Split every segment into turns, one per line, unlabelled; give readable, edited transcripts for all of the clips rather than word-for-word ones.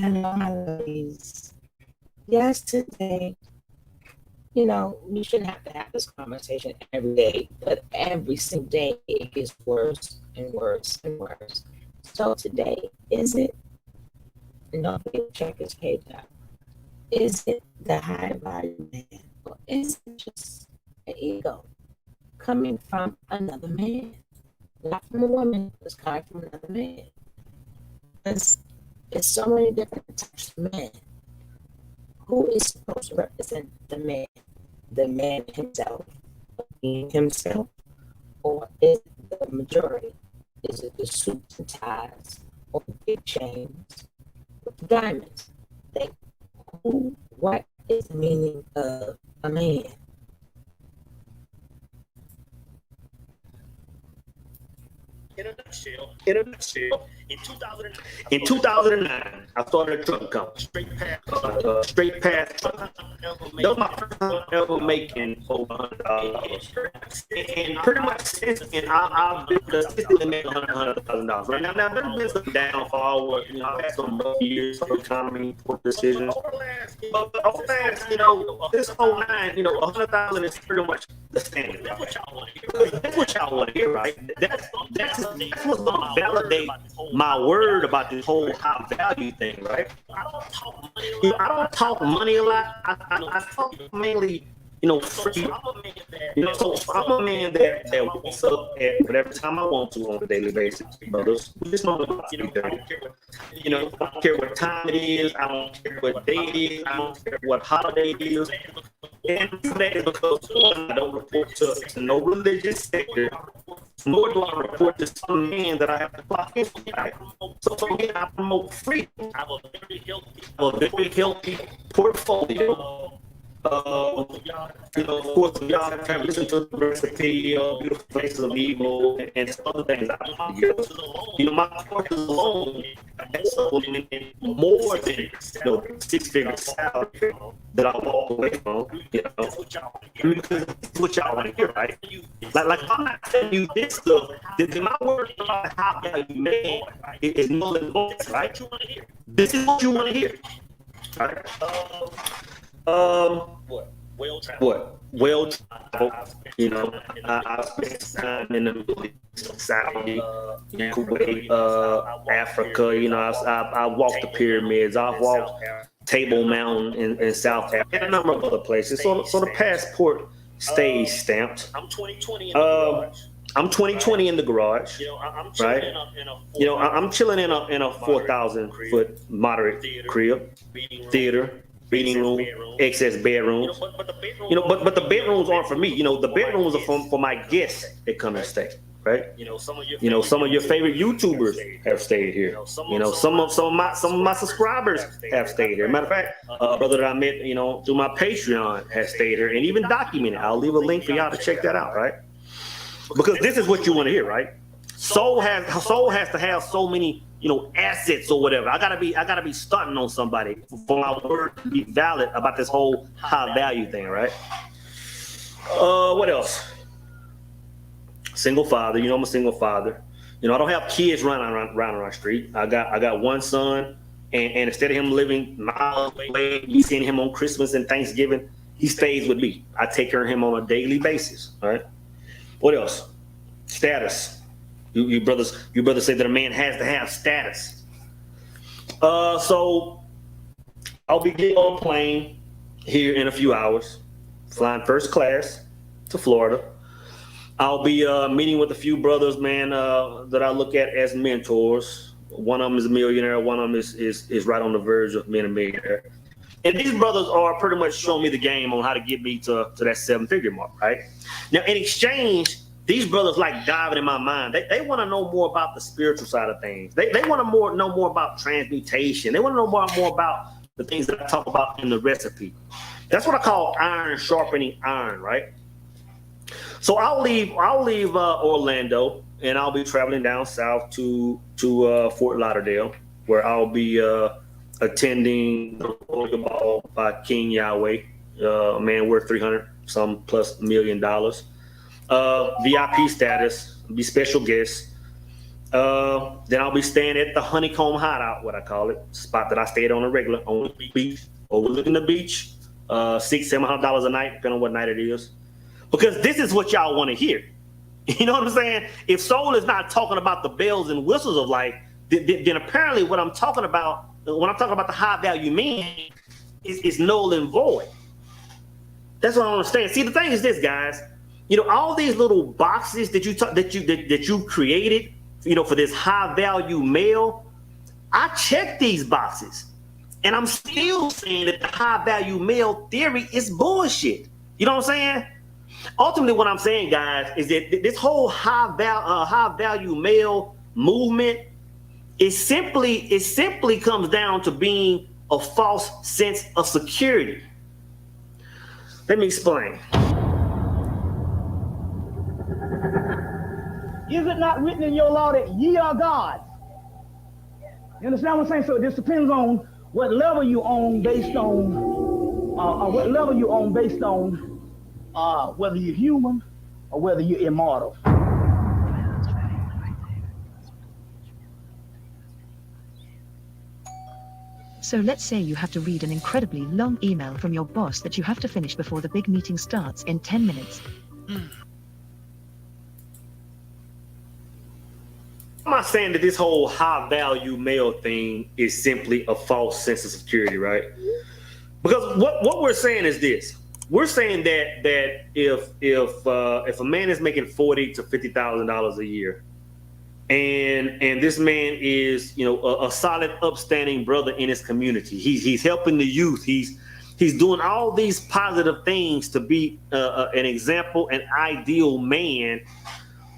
Hello, my ladies. Yes, today, we shouldn't have to have this conversation every day, but every single day it gets worse and worse and worse. So today, is it, and don't forget to check his page out, is it the high value man, or is it just an ego coming from another man? Not from a woman, it's coming from another man. There's, there's so many different types of men. Who is supposed to represent the man? The man himself, being himself, or is it the majority? Is it the suits and ties, or the big chains, with the diamonds? They, what is the meaning of a man?
In a nutshell, in 2009, I started a truck company. Straight past truck. That was my first time ever making over $100. And pretty much since then, I've been consistently making $100,000. Right now, there's been some downfall where, I've had some rough years, some economy, poor decisions. But over the last, this whole nine, 100,000 is pretty much the standard. That's what y'all want to hear, right? That's what's going to validate my word about this whole high value thing, right? I don't talk money a lot. I talk mainly, free. So I'm a man that wakes up at whatever time I want to on a daily basis, brothers. We just know about 3:30. I don't care what time it is. I don't care what day it is. I don't care what holiday it is. And that is because I don't report to no religious sector, nor do I report to some man that I have to clock in. Right? So for me, I promote freedom. I have a very healthy portfolio. Of course, y'all have listened to the recipe, Beautiful Places of Evil, and some other things. My course alone has supplemented more than six-figure salary that I walk away from. Because it's what y'all want to hear, right? Like if I'm not telling you this stuff, then my word about how value man is null and void, right? This is what you want to hear, right? Well traveled. I spent time in the Middle East, Saudi, Kuwait, Africa. I walked the pyramids. I've walked Table Mountain in South Africa, and a number of other places. So the passport stays stamped. I'm 2020 in the garage, right? I'm chilling in a 4,000 foot moderate crib, theater, reading room, excess bedrooms. But the bedrooms aren't for me. The bedrooms are for my guests that come and stay. Right? Some of your favorite YouTubers have stayed here. Some of my subscribers have stayed here. Matter of fact, a brother that I met, through my Patreon has stayed here and even documented. I'll leave a link for y'all to check that out, right? Because this is what you want to hear, right? Soul has to have so many, assets or whatever. I gotta be stunting on somebody for my word to be valid about this whole high value thing, right? What else? Single father. I'm a single father. I don't have kids running around the street. I got one son, and instead of him living miles away, you seeing him on Christmas and Thanksgiving, he stays with me. I take care of him on a daily basis. All right. What else? Status. You brothers say that a man has to have status. So I'll be getting on a plane here in a few hours, flying first class to Florida. I'll be meeting with a few brothers, man, that I look at as mentors. One of them is a millionaire. One of them is right on the verge of being a millionaire. And these brothers are pretty much showing me the game on how to get me to that 7-figure mark, right? Now, in exchange, these brothers like diving in my mind. They want to know more about the spiritual side of things. They want to know more about transmutation. They want to know more about the things that I talk about in the recipe. That's what I call iron sharpening iron, right? So I'll leave Orlando, and I'll be traveling down south to Fort Lauderdale, where I'll be attending the Royal Ball by King Yahweh, a man worth $300+ million. VIP status, be special guest. Then I'll be staying at the Honeycomb Hideout, what I call it, spot that I stayed on a regular on the beach, overlooking the beach. $600-700 a night, depending on what night it is. Because this is what y'all want to hear. You know what I'm saying? If soul is not talking about the bells and whistles of life, then apparently what I'm talking about, when I'm talking about the high value man, is null and void. That's what I understand. See, the thing is this, guys. You know, all these little boxes that you created, you know, for this high value male, I check these boxes, and I'm still saying that the high value male theory is bullshit. You know what I'm saying? Ultimately, what I'm saying, guys, is that this whole high value male movement it simply comes down to being a false sense of security. Let me explain.
Is it not written in your law that ye are gods? You understand what I'm saying? So this depends on what level you own based on whether you're human or whether you're immortal.
So let's say you have to read an incredibly long email from your boss that you have to finish before the big meeting starts in 10 minutes.
I'm not saying that this whole high value male thing is simply a false sense of security, right? Because what we're saying is this. We're saying that if a man is making $40,000 to $50,000 a year, and this man is, you know, a solid, upstanding brother in his community. He's helping the youth. He's doing all these positive things to be an example, an ideal man.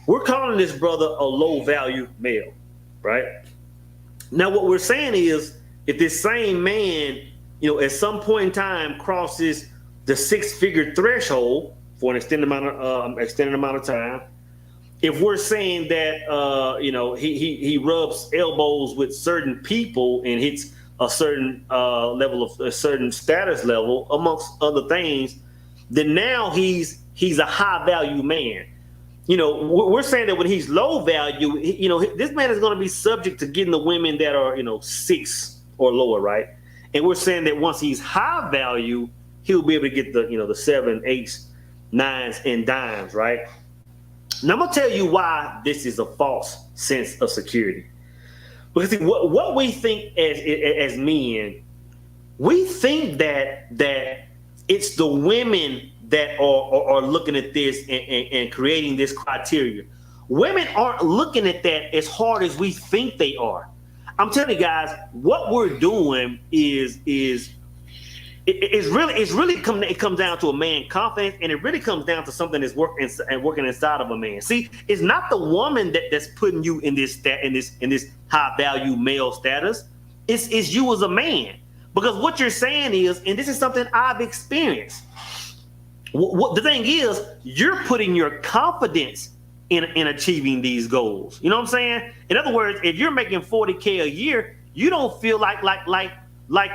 We're calling this brother a low value male, right? Now, what we're saying is, if this same man, you know, at some point in time crosses the 6-figure threshold for an extended amount of time. If we're saying that you know, he rubs elbows with certain people and hits a certain level of a certain status level, amongst other things, then now he's a high value man. You know, we're saying that when he's low value, you know, this man is going to be subject to getting the women that are, you know, 6 or lower, right? And we're saying that once he's high value, he'll be able to get the, you know, the 7s, 8s, 9s, and dimes, right? Now I'm gonna tell you why this is a false sense of security. Because see, what we think as men, we think that it's the women that are looking at this and creating this criteria. Women aren't looking at that as hard as we think they are. I'm telling you guys, what we're doing it comes down to a man confidence, and it really comes down to something that's working inside of a man. See, it's not the woman that's putting you in this high value male status. It's you as a man, because what you're saying is, and this is something I've experienced. What the thing is, you're putting your confidence in achieving these goals. You know what I'm saying? In other words, if you're making $40K a year, you don't feel like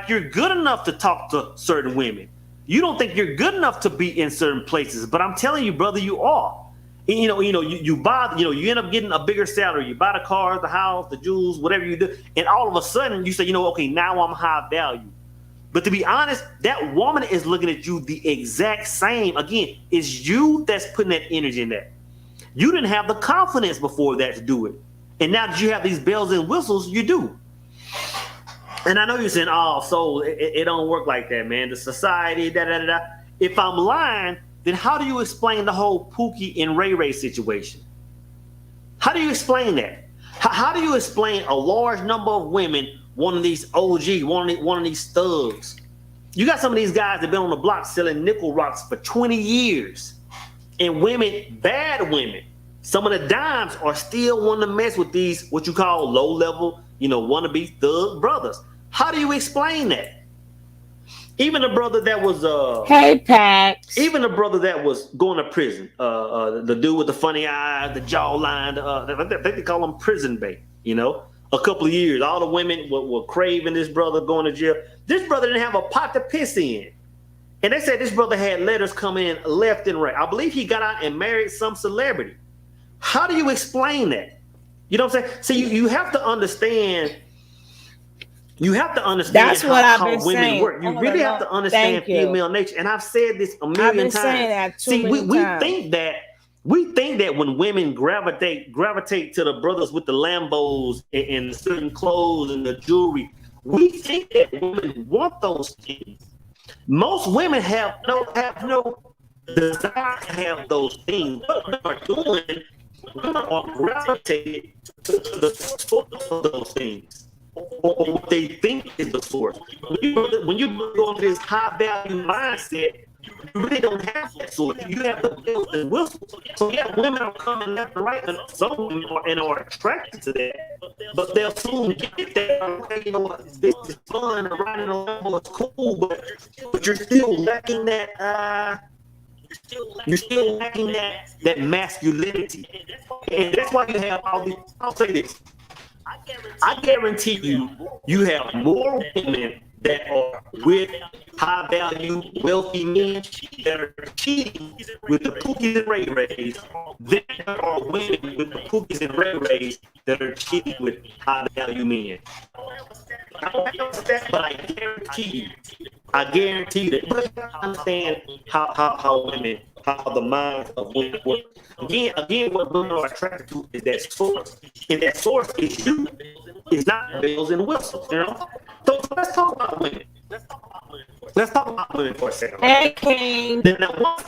you're good enough to talk to certain women. You don't think you're good enough to be in certain places, but I'm telling you, brother, you are. And you buy, you end up getting a bigger salary. You buy the cars, the house, the jewels, whatever you do, and all of a sudden you say, okay, now I'm high value. But to be honest, that woman is looking at you the exact same. Again, it's you that's putting that energy in that. You didn't have the confidence before that to do it, and now that you have these bells and whistles, you do. And I know you're saying, oh, so it don't work like that, man. The society, da-da-da-da. If I'm lying, then how do you explain the whole Pookie and Ray Ray situation? How do you explain that? How do you explain a large number of women wanting these OG, wanting these thugs? You got some of these guys that have been on the block selling nickel rocks for 20 years. And women, bad women, some of the dimes are still wanting to mess with these, what you call low-level, wannabe thug brothers. How do you explain that? Even the brother that was
hey Pax.
Even the brother that was going to prison, the dude with the funny eyes, the jawline, they call him prison bait. A couple of years, all the women were craving this brother going to jail. This brother didn't have a pot to piss in, and they said this brother had letters come in left and right. I believe he got out and married some celebrity. How do you explain that? You know what I'm saying? See, you have to understand. You have to understand
That's what I've
how
been
women
saying
work. You
all
really
along.
have to understand
Thank you.
female nature. And I've said this a million
I've been
times.
saying that too
See,
many
we
times.
think that when women gravitate to the brothers with the Lambos and the certain clothes and the jewelry, we think that women want those things. Most women have no desire to have those things. What they are doing, women are gravitated to the source of those things, or what they think is the source. When you go into this high value mindset, you really don't have that source. You have the bills and whistles. So yeah, women are coming left and right, and some women are attracted to that, but they'll soon get that. Okay, you know what? This is fun. Riding a Lambo is cool, but you're still lacking that. You're still lacking that masculinity, and that's why you have all these. I'll say this. I guarantee you have more women that are with high value, wealthy men that are cheating with the Pookies and Ray Rays than there are women with the Pookies and Ray Rays that are cheating with high value men. I don't have that, but I guarantee that. But you understand how women, how the minds of women work. Again, what women are attracted to is that source, and that source is you. It's not bells and whistles, you know. So let's talk about women. Let's talk about women for a second.
Hey, King.
Now, once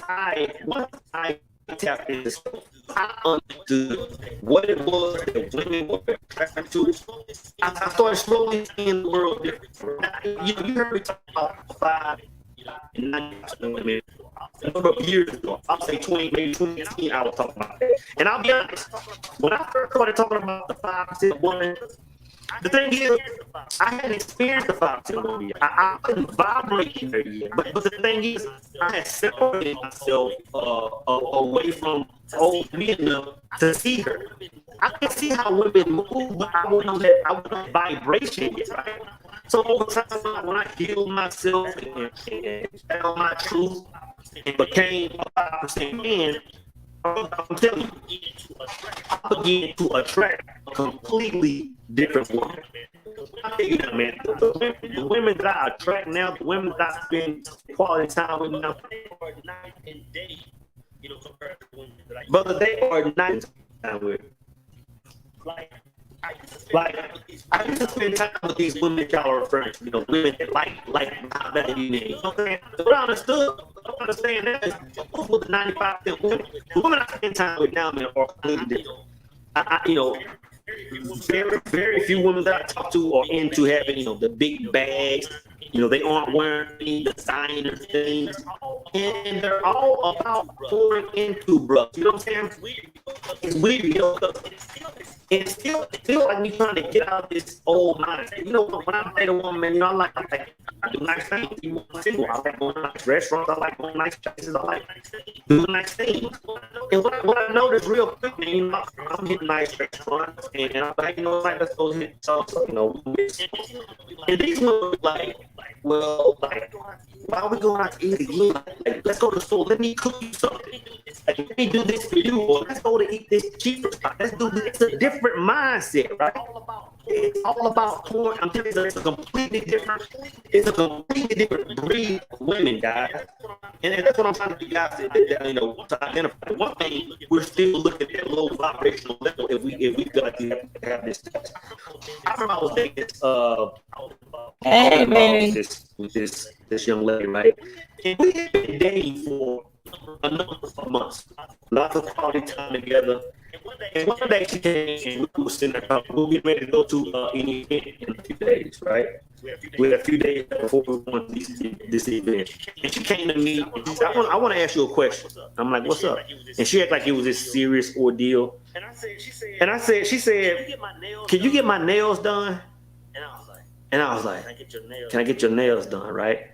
I tapped into this, I understood what it was that women were attracted to. I started slowly seeing the world different. You heard me talk about 5 and 9 women a number of years ago. I'll say 20, maybe 2018, I was talking about that. And I'll be honest, when I first started talking about the 5% woman, the thing is, I hadn't experienced the 5% woman yet. I couldn't vibrate in her yet. But the thing is, I had separated myself away from old men to see her. I could see how women move, but I wasn't on vibration yet, right? So over time, when I healed myself and found my truth and became a 5% man, I'm telling you, I began to attract a completely different woman. I tell you that, man. The women that I attract now, the women that I spend quality time with now, brother, they are nice time with. Like, I used to spend time with these women that y'all are referring to, women that like how better you need. You know what I'm saying? What I understand that is those with the 95% women. The women I spend time with now, man, are completely different. Very, very few women that I talk to are into having, the big bags. They aren't wearing any designer things. And they're all about pouring into bros. You know what I'm saying? It's weird, It's still like me trying to get out of this old mindset. When I date a woman, I do nice things. Even single, I like going to nice restaurants. I like going to nice places. I like doing nice things. And what I noticed real quick, I'm hitting nice restaurants, and I'm like, let's go hit something, And these women like, well, why are we going out to eat again? Like, let's go to the store. Let me cook you something. Let me do this for you. Or let's go to eat this cheaper spot. Let's do this. It's a different mindset, right? It's all about porn. I'm telling you, it's a completely different breed of women, guys. And that's what I'm trying to do, guys, to identify. One thing, we're still looking at low vibrational level if we feel like we have to have this. I remember I was dating with this young lady, right? And we had been dating for a number of months. Lots of quality time together. And one day she came and we were sitting there, we were getting ready to go to an event in a few days, right? We had a few days before we went to this event. And she came to me and she said, I want to ask you a question. I'm like, what's up? And she acted like it was this serious ordeal. And she said, can you get my nails done? And I was like, can I get your nails done, right?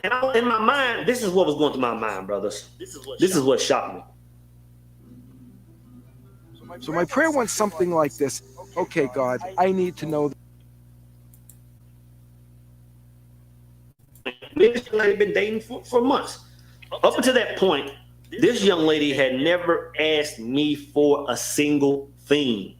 And in my mind, this is what was going through my mind, brothers. This is what shocked me.
So my prayer went something like this. Okay, God, I need to know.
This lady had been dating for months. Up until that point, this young lady had never asked me for a single thing.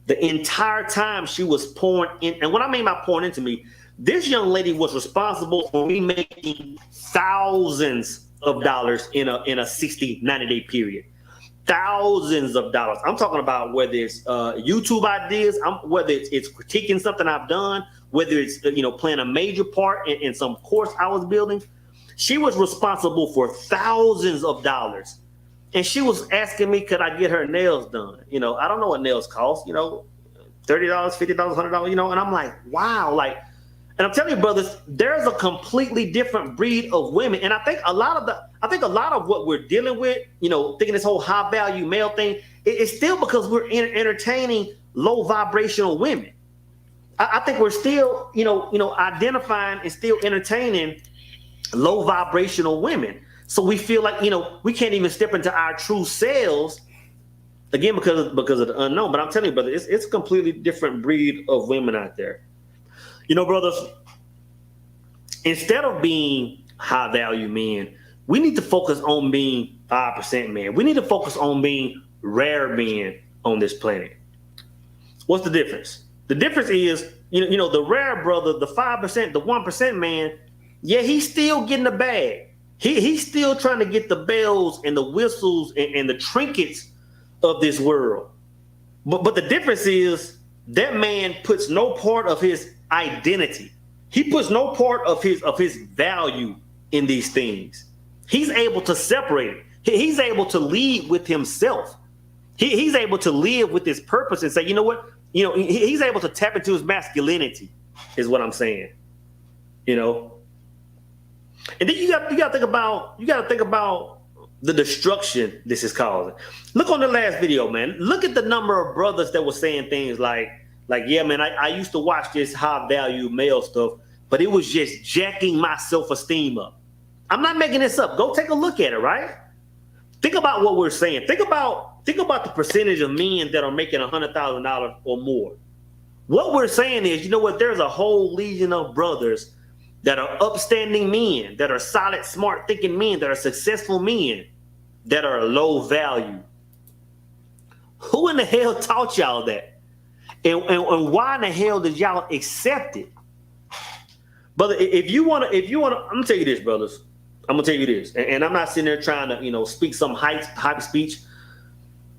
the entire time she was pouring in. And what I mean by pouring into me, this young lady was responsible for me making thousands of dollars in a 60, 90-day period. Thousands of dollars. I'm talking about whether it's YouTube ideas, whether it's critiquing something I've done, whether it's playing a major part in some course I was building. She was responsible for thousands of dollars. And she was asking me, could I get her nails done? I don't know what nails cost, $30, $50, $100, and I'm like, wow, and I'm telling you, brothers, there's a completely different breed of women. And I think a lot of what we're dealing with, thinking this whole high value male thing, it's still because we're entertaining low vibrational women. I think we're still, identifying and still entertaining low vibrational women. So we feel like, we can't even step into our true selves again because of the unknown. But I'm telling you, brother, it's a completely different breed of women out there. Brothers, instead of being high value men, we need to focus on being 5% men. We need to focus on being rare men on this planet. What's the difference? The difference is, the rare brother, the 5%, the 1% man, yeah, he's still getting the bag. He's still trying to get the bells and the whistles and the trinkets of this world. But the difference is that man puts no part of his identity. He puts no part of his value in these things. He's able to separate it. He's able to lead with himself. He's able to live with his purpose and say, you know what? He's able to tap into his masculinity, is what I'm saying. And then you got to think about the destruction this is causing. Look on the last video, man. Look at the number of brothers that were saying things like, yeah, man, I used to watch this high value male stuff, but it was just jacking my self-esteem up. I'm not making this up. Go take a look at it, right? Think about what we're saying. Think about the percentage of men that are making $100,000 or more. What we're saying is, there's a whole legion of brothers that are upstanding men, that are solid, smart thinking men, that are successful men, that are low value. Who in the hell taught y'all that? And why in the hell did y'all accept it? Brother, if you wanna, I'm gonna tell you this, brothers. I'm gonna tell you this, and I'm not sitting there trying to, speak some hype speech.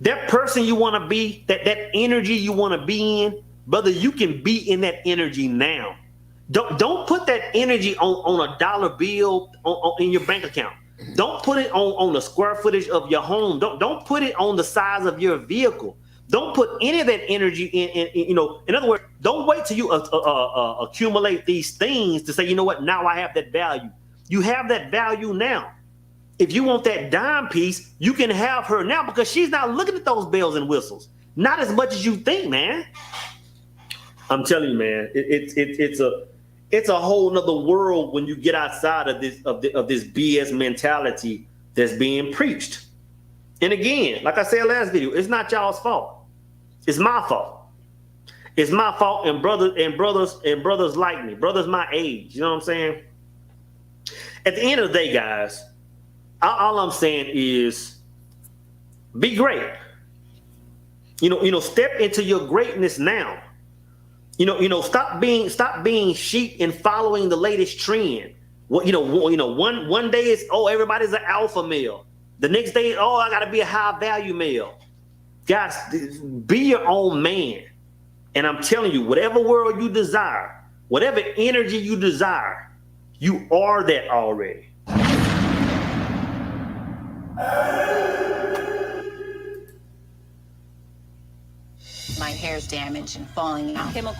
That person you want to be, that energy you want to be in, brother, you can be in that energy now. Don't put that energy on a dollar bill in your bank account. Don't put it on the square footage of your home. Don't put it on the size of your vehicle. Don't put any of that energy in in other words, don't wait till you accumulate these things to say, you know what, now I have that value. You have that value now. If you want that dime piece, you can have her now because she's not looking at those bells and whistles. Not as much as you think, man. I'm telling you, man, it's a whole nother world when you get outside of this BS mentality that's being preached. And again, like I said last video, it's not y'all's fault. It's my fault. It's my fault, and brothers like me, brothers my age. You know what I'm saying? At the end of the day, guys, all I'm saying is be great. Step into your greatness now. Stop being sheep and following the latest trend. One day it's, oh, everybody's an alpha male. The next day, oh, I gotta be a high value male. Guys, be your own man. And I'm telling you, whatever world you desire, whatever energy you desire, you are that already.
My hair's damaged and falling out.